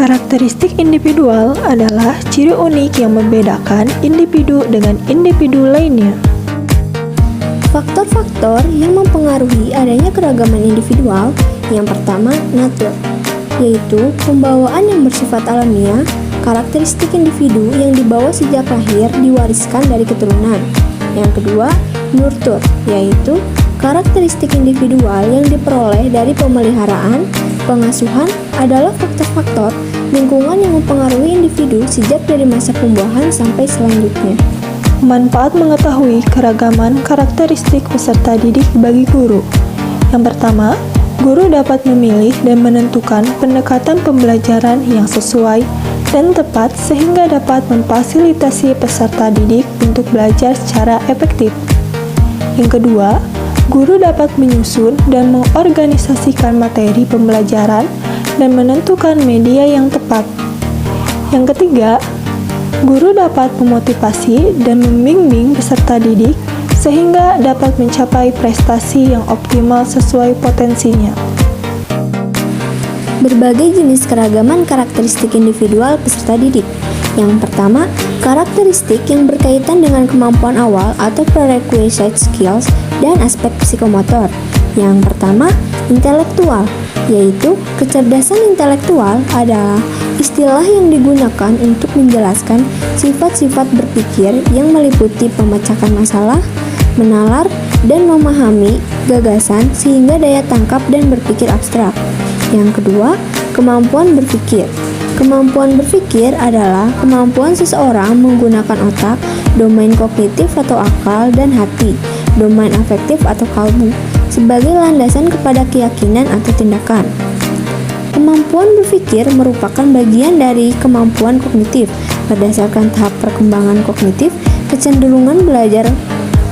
Karakteristik individual adalah ciri unik yang membedakan individu dengan individu lainnya. Faktor-faktor yang mempengaruhi adanya keragaman individual, yang pertama, natur, yaitu pembawaan yang bersifat alamiah. Karakteristik individu yang dibawa sejak lahir diwariskan dari keturunan. Yang kedua, nurture, yaitu karakteristik individual yang diperoleh dari pemeliharaan. Pengasuhan adalah faktor-faktor lingkungan yang mempengaruhi individu sejak dari masa pembuahan sampai selanjutnya. Manfaat mengetahui keragaman karakteristik peserta didik bagi guru. Yang pertama, guru dapat memilih dan menentukan pendekatan pembelajaran yang sesuai dan tepat sehingga dapat memfasilitasi peserta didik untuk belajar secara efektif. Yang kedua, guru dapat menyusun dan mengorganisasikan materi pembelajaran dan menentukan media yang tepat. Yang ketiga, guru dapat memotivasi dan membimbing peserta didik sehingga dapat mencapai prestasi yang optimal sesuai potensinya. Berbagai jenis keragaman karakteristik individual peserta didik. Yang pertama, karakteristik yang berkaitan dengan kemampuan awal atau prerequisite skills dan aspek psikomotor. Yang pertama, intelektual, yaitu kecerdasan intelektual adalah istilah yang digunakan untuk menjelaskan sifat-sifat berpikir yang meliputi pemecahkan masalah, menalar, dan memahami gagasan sehingga daya tangkap dan berpikir abstrak. Yang kedua, kemampuan berpikir. Kemampuan berpikir adalah kemampuan seseorang menggunakan otak, domain kognitif atau akal, dan hati, domain afektif atau kalbu, sebagai landasan kepada keyakinan atau tindakan. Kemampuan berpikir merupakan bagian dari kemampuan kognitif. Berdasarkan tahap perkembangan kognitif, kecenderungan belajar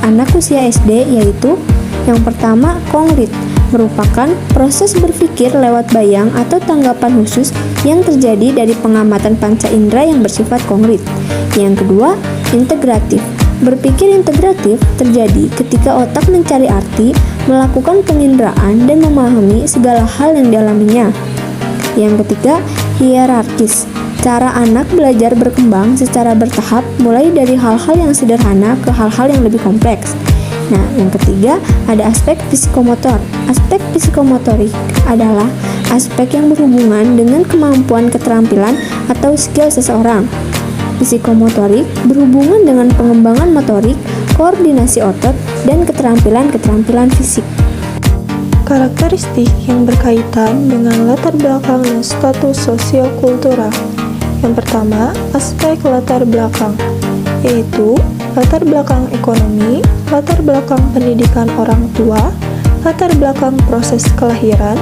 anak usia SD yaitu yang pertama, kongrit, merupakan proses berpikir lewat bayang atau tanggapan khusus yang terjadi dari pengamatan panca indera yang bersifat kongrit. Yang kedua, integratif. Berpikir integratif terjadi ketika otak mencari arti, melakukan penginderaan, dan memahami segala hal yang dialaminya. Yang ketiga, hierarkis. Cara anak belajar berkembang secara bertahap mulai dari hal-hal yang sederhana ke hal-hal yang lebih kompleks. Nah, yang ketiga ada aspek psikomotor. Aspek psikomotorik adalah aspek yang berhubungan dengan kemampuan keterampilan atau skill seseorang. Psikomotorik berhubungan dengan pengembangan motorik, koordinasi otot, dan keterampilan-keterampilan fisik. Karakteristik yang berkaitan dengan latar belakang dan status sosio-kultural. Yang pertama, aspek latar belakang, yaitu latar belakang ekonomi, latar belakang pendidikan orang tua, latar belakang proses kelahiran,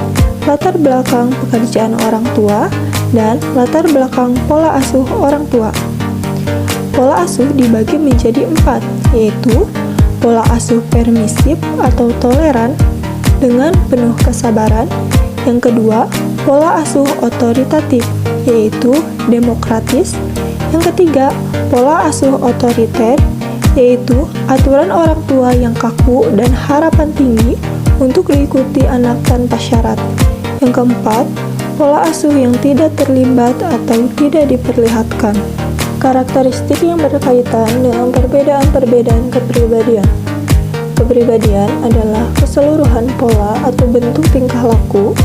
latar belakang pekerjaan orang tua, dan latar belakang pola asuh orang tua. Pola asuh dibagi menjadi 4, yaitu pola asuh permisif atau toleran dengan penuh kesabaran. Yang kedua, pola asuh otoritatif, yaitu demokratis. Yang ketiga, pola asuh otoriter, yaitu aturan orang tua yang kaku dan harapan tinggi untuk diikuti anak tanpa syarat. Yang keempat, pola asuh yang tidak terlibat atau tidak diperlihatkan. Karakteristik yang berkaitan dengan perbedaan-perbedaan kepribadian. Kepribadian adalah keseluruhan pola atau bentuk tingkah laku,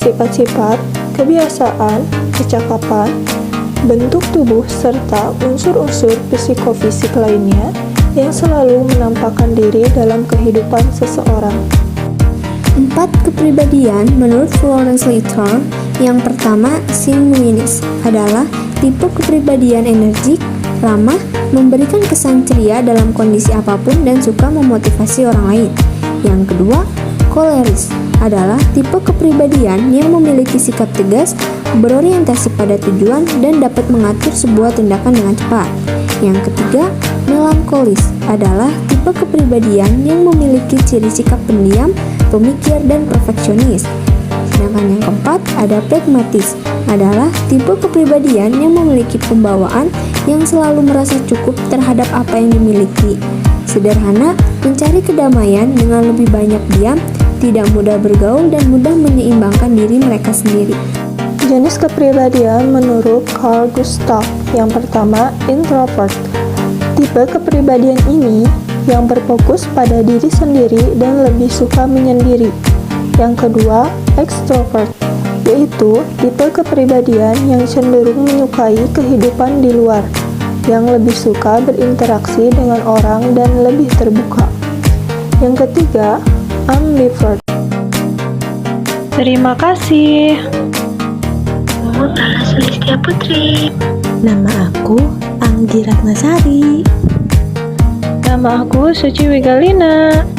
sifat-sifat, kebiasaan, kecakapan, bentuk tubuh, serta unsur-unsur psikofisik lainnya yang selalu menampakkan diri dalam kehidupan seseorang. 4 kepribadian menurut Florence Littler. Yang pertama, sanguinis adalah tipe kepribadian energik, ramah, memberikan kesan ceria dalam kondisi apapun dan suka memotivasi orang lain. Yang kedua, koleris adalah tipe kepribadian yang memiliki sikap tegas, berorientasi pada tujuan, dan dapat mengatur sebuah tindakan dengan cepat. Yang ketiga, melankolis adalah tipe kepribadian yang memiliki ciri sikap pendiam, pemikir, dan perfeksionis. Sedangkan yang keempat, ada pragmatis adalah tipe kepribadian yang memiliki pembawaan yang selalu merasa cukup terhadap apa yang dimiliki. Sederhana, mencari kedamaian dengan lebih banyak diam, tidak mudah bergaul, dan mudah menyeimbangkan diri mereka sendiri. Jenis kepribadian menurut Carl Gustav. Yang pertama, introvert. Tipe kepribadian ini yang berfokus pada diri sendiri dan lebih suka menyendiri. Yang kedua, extrovert, yaitu tipe kepribadian yang cenderung menyukai kehidupan di luar, yang lebih suka berinteraksi dengan orang dan lebih terbuka. Yang ketiga, ambivert. Terima kasih. Tara Sulistia Putri. Nama aku Anggi Ratnasari. Nama aku Suci Wigalina.